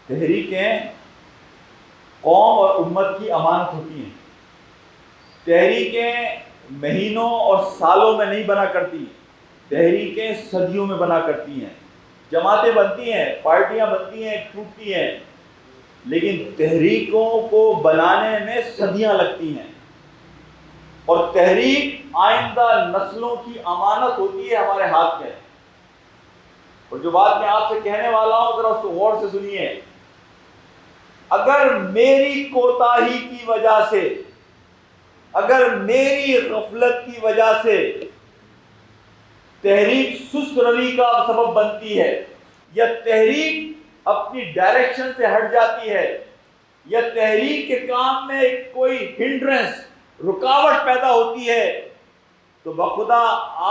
تحریکیں قوم اور امت کی امانت ہوتی ہیں. تحریکیں مہینوں اور سالوں میں نہیں بنا کرتی، تحریکیں صدیوں میں بنا کرتی ہیں. جماعتیں بنتی ہیں، پارٹیاں بنتی ہیں، ٹوٹتی ہیں، لیکن تحریکوں کو بنانے میں صدیاں لگتی ہیں. اور تحریک آئندہ نسلوں کی امانت ہوتی ہے ہمارے ہاتھ میں. اور جو بات میں آپ سے کہنے والا ہوں ذرا اس کو غور سے سنیے. اگر میری کوتاہی کی وجہ سے، اگر میری غفلت کی وجہ سے تحریک سست روی کا سبب بنتی ہے، یا تحریک اپنی ڈائریکشن سے ہٹ جاتی ہے، یا تحریک کے کام میں کوئی ہنڈرنس، رکاوٹ پیدا ہوتی ہے، تو بخدا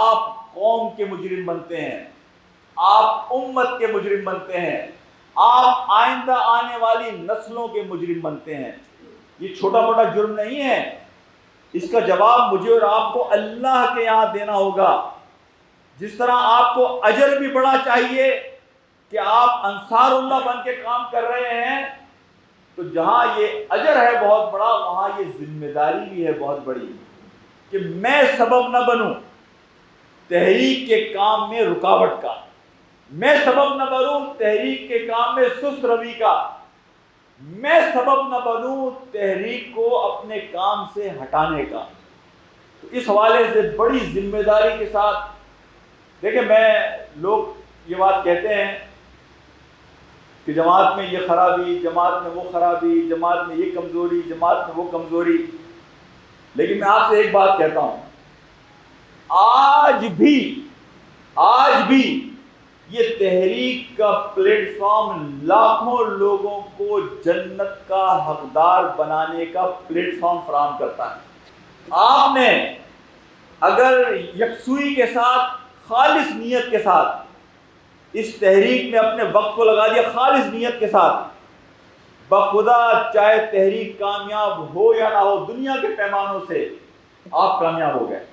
آپ قوم کے مجرم بنتے ہیں، آپ امت کے مجرم بنتے ہیں، آپ آئندہ آنے والی نسلوں کے مجرم بنتے ہیں. یہ چھوٹا موٹا جرم نہیں ہے. اس کا جواب مجھے اور آپ کو اللہ کے یہاں دینا ہوگا. جس طرح آپ کو اجر بھی بڑا چاہیے کہ آپ انصار اللہ بن کے کام کر رہے ہیں، تو جہاں یہ اجر ہے بہت بڑا، وہاں یہ ذمہ داری بھی ہے بہت بڑی کہ میں سبب نہ بنوں تحریک کے کام میں رکاوٹ کا، میں سبب نہ بنوں تحریک کے کام میں سست روی کا، میں سبب نہ بنوں تحریک کو اپنے کام سے ہٹانے کا. تو اس حوالے سے بڑی ذمہ داری کے ساتھ دیکھیں، لوگ یہ بات کہتے ہیں کہ جماعت میں یہ خرابی، جماعت میں وہ خرابی، جماعت میں یہ کمزوری، جماعت میں وہ کمزوری. لیکن میں آپ سے ایک بات کہتا ہوں، آج بھی یہ تحریک کا پلیٹ فارم لاکھوں لوگوں کو جنت کا حقدار بنانے کا پلیٹ فارم فراہم کرتا ہے. آپ نے اگر یکسوئی کے ساتھ، خالص نیت کے ساتھ اس تحریک میں اپنے وقت کو لگا دیا، خالص نیت کے ساتھ، بخدا چاہے تحریک کامیاب ہو یا نہ ہو، دنیا کے پیمانوں سے آپ کامیاب ہو گئے،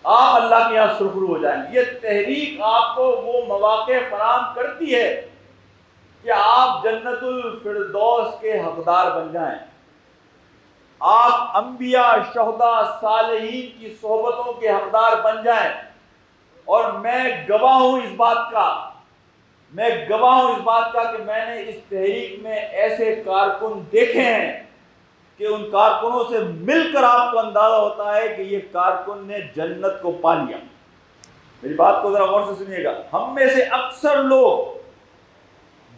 آپ اللہ کے یہاں سرخرو ہو جائیں گے. یہ تحریک آپ کو وہ مواقع فراہم کرتی ہے کہ آپ جنت الفردوس کے حقدار بن جائیں، آپ انبیاء، شہداء، صالحین کی صحبتوں کے حقدار بن جائیں. اور میں گواہ ہوں اس بات کا کہ میں نے اس تحریک میں ایسے کارکن دیکھے ہیں کہ ان کارکنوں سے مل کر آپ کو اندازہ ہوتا ہے کہ یہ کارکن نے جنت کو پا لیا. میری بات کو ذرا غور سے سنیے گا. ہم میں سے اکثر لوگ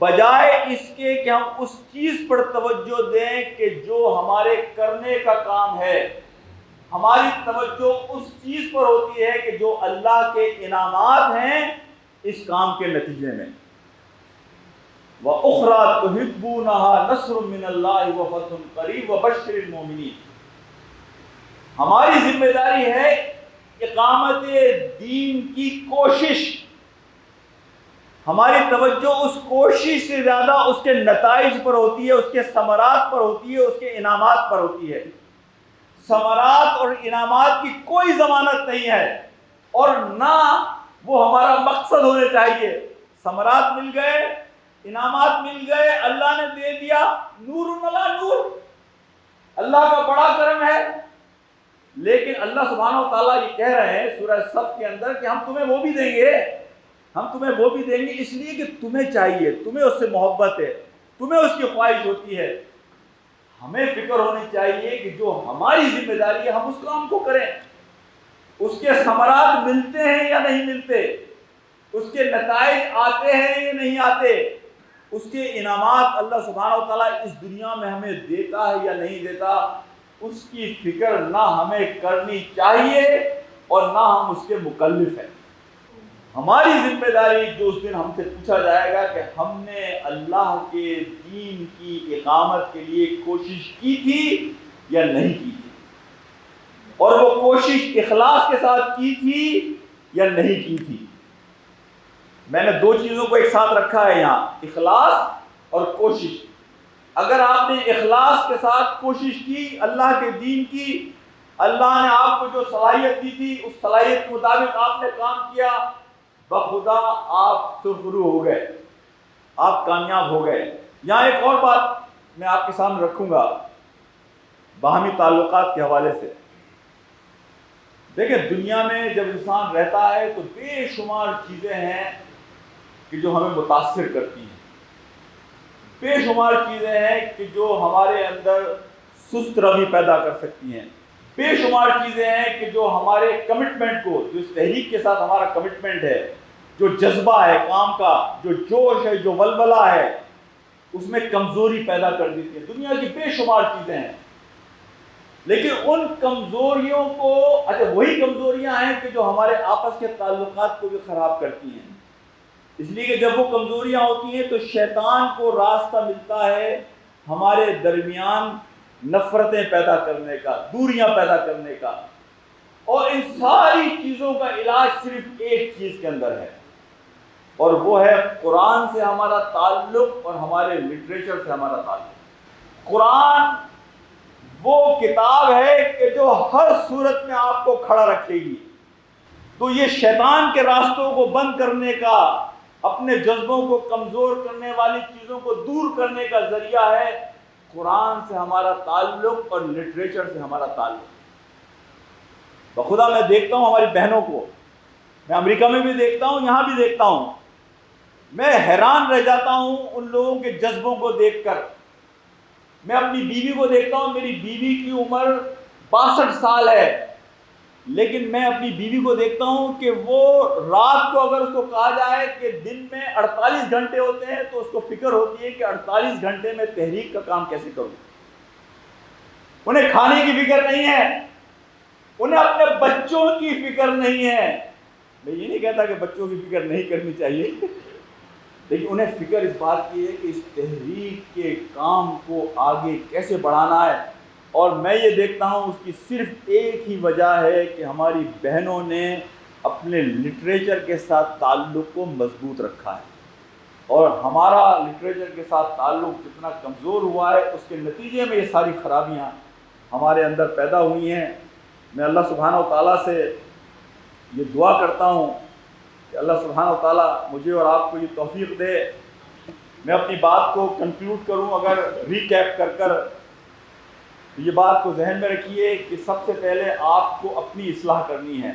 بجائے اس کے کہ ہم اس چیز پر توجہ دیں کہ جو ہمارے کرنے کا کام ہے، ہماری توجہ اس چیز پر ہوتی ہے کہ جو اللہ کے انعامات ہیں اس کام کے نتیجے میں. وَأُخْرَى تُحِبُّونَهَا نَصْرٌ مِّنَ اللَّهِ وَفَتْحٌ قَرِيبٌ وَبَشِّرِ الْمُؤْمِنِينَ. ہماری ذمہ داری ہے اقامت دین کی کوشش. ہماری توجہ اس کوشش سے زیادہ اس کے نتائج پر ہوتی ہے، اس کے ثمرات پر ہوتی ہے، اس کے انعامات پر ہوتی ہے. ثمرات اور انعامات کی کوئی ضمانت نہیں ہے، اور نہ وہ ہمارا مقصد ہونے چاہیے. ثمرات مل گئے، انعامات مل گئے، اللہ نے دے دیا، نور علی نور، اللہ کا بڑا کرم ہے. لیکن اللہ سبحانہ و تعالیٰ یہ کہہ رہے ہیں سورہ صف کے اندر کہ ہم تمہیں وہ بھی دیں گے، ہم تمہیں وہ بھی دیں گے اس لیے کہ تمہیں چاہیے، تمہیں اس سے محبت ہے، تمہیں اس کی خواہش ہوتی ہے. ہمیں فکر ہونی چاہیے کہ جو ہماری ذمہ داری ہے ہم اس کام کو کریں. اس کے ثمرات ملتے ہیں یا نہیں ملتے، اس کے نتائج آتے ہیں یا نہیں آتے، اس کے انعامات اللہ سبحانہ و تعالیٰ اس دنیا میں ہمیں دیتا ہے یا نہیں دیتا، اس کی فکر نہ ہمیں کرنی چاہیے اور نہ ہم اس کے مکلف ہیں. ہماری ذمہ داری جو اس دن ہم سے پوچھا جائے گا کہ ہم نے اللہ کے دین کی اقامت کے لیے کوشش کی تھی یا نہیں کی تھی، اور وہ کوشش اخلاص کے ساتھ کی تھی یا نہیں کی تھی. میں نے دو چیزوں کو ایک ساتھ رکھا ہے یہاں، اخلاص اور کوشش. اگر آپ نے اخلاص کے ساتھ کوشش کی اللہ کے دین کی، اللہ نے آپ کو جو صلاحیت دی تھی اس صلاحیت کے مطابق آپ نے کام کیا، بخدا آپ سرخرو ہو گئے، آپ کامیاب ہو گئے. یہاں ایک اور بات میں آپ کے سامنے رکھوں گا باہمی تعلقات کے حوالے سے. دیکھیں دنیا میں جب انسان رہتا ہے تو بے شمار چیزیں ہیں کہ جو ہمیں متاثر کرتی ہیں، بے شمار چیزیں ہیں کہ جو ہمارے اندر سست روی پیدا کر سکتی ہیں، بے شمار چیزیں ہیں کہ جو ہمارے کمٹمنٹ کو، جو اس تحریک کے ساتھ ہمارا کمٹمنٹ ہے، جو جذبہ ہے کام کا، جو جوش ہے، جو ولولہ ہے، اس میں کمزوری پیدا کر دیتی ہے. دنیا کی بے شمار چیزیں ہیں، لیکن ان کمزوریوں کو، اچھا وہی کمزوریاں ہیں کہ جو ہمارے آپس کے تعلقات کو بھی خراب کرتی ہیں. اس لیے کہ جب وہ کمزوریاں ہوتی ہیں تو شیطان کو راستہ ملتا ہے ہمارے درمیان نفرتیں پیدا کرنے کا، دوریاں پیدا کرنے کا. اور ان ساری چیزوں کا علاج صرف ایک چیز کے اندر ہے، اور وہ ہے قرآن سے ہمارا تعلق اور ہمارے لٹریچر سے ہمارا تعلق. قرآن وہ کتاب ہے کہ جو ہر صورت میں آپ کو کھڑا رکھے گی. تو یہ شیطان کے راستوں کو بند کرنے کا، اپنے جذبوں کو کمزور کرنے والی چیزوں کو دور کرنے کا ذریعہ ہے قرآن سے ہمارا تعلق اور لٹریچر سے ہمارا تعلق. بخدا میں دیکھتا ہوں ہماری بہنوں کو، میں امریکہ میں بھی دیکھتا ہوں، یہاں بھی دیکھتا ہوں، میں حیران رہ جاتا ہوں ان لوگوں کے جذبوں کو دیکھ کر. میں اپنی بیوی کو دیکھتا ہوں، میری بیوی کی عمر 62 سال ہے، لیکن میں اپنی بیوی کو دیکھتا ہوں کہ وہ رات کو اگر اس کو کہا جائے کہ دن میں 48 گھنٹے ہوتے ہیں تو اس کو فکر ہوتی ہے کہ 48 گھنٹے میں تحریک کا کام کیسے کروں. انہیں کھانے کی فکر نہیں ہے، انہیں اپنے بچوں کی فکر نہیں ہے. میں یہ نہیں کہتا کہ بچوں کی فکر نہیں کرنی چاہیے، لیکن انہیں فکر اس بات کی ہے کہ اس تحریک کے کام کو آگے کیسے بڑھانا ہے. اور میں یہ دیکھتا ہوں اس کی صرف ایک ہی وجہ ہے کہ ہماری بہنوں نے اپنے لٹریچر کے ساتھ تعلق کو مضبوط رکھا ہے. اور ہمارا لٹریچر کے ساتھ تعلق جتنا کمزور ہوا ہے اس کے نتیجے میں یہ ساری خرابیاں ہمارے اندر پیدا ہوئی ہیں. میں اللہ سبحانہ و تعالیٰ سے یہ دعا کرتا ہوں کہ اللہ سبحانہ و تعالیٰ مجھے اور آپ کو یہ توفیق دے. میں اپنی بات کو کنکلوڈ کروں اگر ریکیپ کر کر، یہ بات کو ذہن میں رکھیے کہ سب سے پہلے آپ کو اپنی اصلاح کرنی ہے.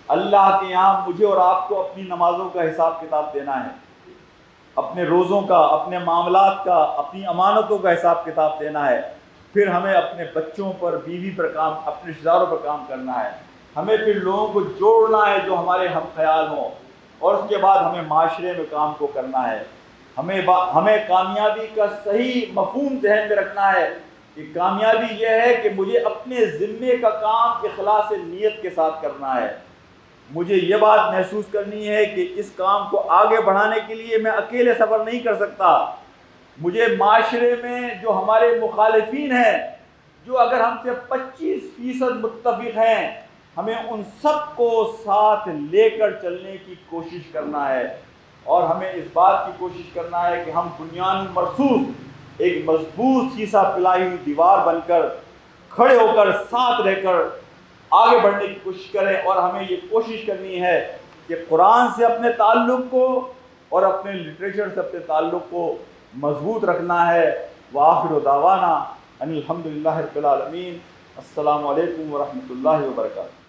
اللہ کے یہاں مجھے اور آپ کو اپنی نمازوں کا حساب کتاب دینا ہے، اپنے روزوں کا، اپنے معاملات کا، اپنی امانتوں کا حساب کتاب دینا ہے. پھر ہمیں اپنے بچوں پر، بیوی پر کام، اپنے رشتہ داروں پر کام کرنا ہے. ہمیں پھر لوگوں کو جوڑنا ہے جو ہمارے ہم خیال ہوں، اور اس کے بعد ہمیں معاشرے میں کام کو کرنا ہے. ہمیں کامیابی کا صحیح مفہوم ذہن میں رکھنا ہے کہ کامیابی یہ ہے کہ مجھے اپنے ذمے کا کام اخلاص نیت کے ساتھ کرنا ہے. مجھے یہ بات محسوس کرنی ہے کہ اس کام کو آگے بڑھانے کے لیے میں اکیلے سفر نہیں کر سکتا. مجھے معاشرے میں جو ہمارے مخالفین ہیں، جو اگر ہم سے 25% متفق ہیں، ہمیں ان سب کو ساتھ لے کر چلنے کی کوشش کرنا ہے. اور ہمیں اس بات کی کوشش کرنا ہے کہ ہم بنیان مرصوص ایک مضبوط سیسا پلائی ہوئی دیوار بن کر کھڑے ہو کر ساتھ رہ کر آگے بڑھنے کی کوشش کریں. اور ہمیں یہ کوشش کرنی ہے کہ قرآن سے اپنے تعلق کو اور اپنے لٹریچر سے اپنے تعلق کو مضبوط رکھنا ہے. وآخر دعوانا ان الحمد للہ رب العالمین. السلام علیکم ورحمۃ اللہ وبرکاتہ.